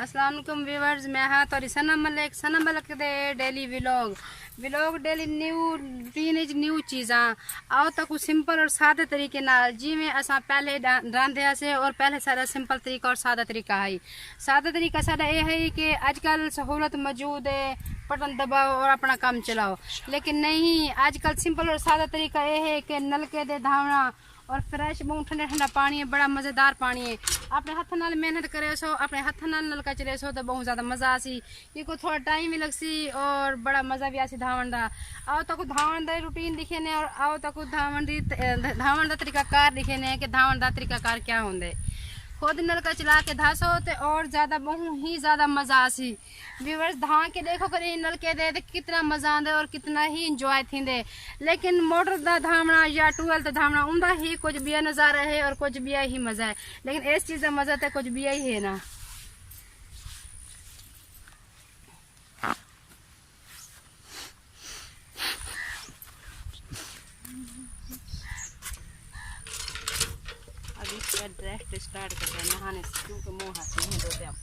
अस्सलाम वालेकुम व्यूअर्स, मैं हाँ तो सनम मलिक दे daily vlog daily new routine new चीज़ां आओ तो कुछ सिंपल और सादे तरीके नाल जिवें असां पहले रांधे से और पहले सारा सिंपल तरीका और सादा तरीका है। सादा तरीका साडा ये है कि आजकल सहूलत मौजूद है, बटन दबाओ और अपना काम चलाओ, लेकिन नहीं, आजकल सिंपल और सादा तरीका ये है कि नलके दे धावना और फ्रेश बहुत ठंडा ठंडा पानी है, बड़ा मज़ेदार पानी है। अपने हथ नाल मेहनत करे सो, अपने हथ नाल नलका चले सो तो बहुत ज़्यादा मज़ा आसी, ये को थोड़ा टाइम भी लगसी और बड़ा मज़ा भी आसी धावन दा। आओ तक धावन दा रूटीन दिखे ने और आओ तक धावन दा तरीका कार दिखे ने कि धावन दा तरीका कार क्या होंदे। खुद नलका चला के धासो तो और ज़्यादा बहुत ही ज़्यादा मज़ा आसी। व्यूअर्स धा के देखो कर नलके दे तो कितना मज़ा आंदे और कितना ही इंजॉय थींदे, लेकिन मोटर दा धावना या ट्यूबवेल दा धावना उनका ही कुछ बिया नज़ारा है और कुछ बिया ही मज़ा है, लेकिन इस चीज़ का मज़ा तो कुछ बिया ही है ना। अभी इसका डायरेक्ट स्टार्ट करते हैं नहाने से, क्योंकि मुँह हाथ नहीं धोते आप।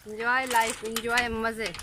एंजॉय लाइफ, एंजॉय मज़े।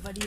बड़ी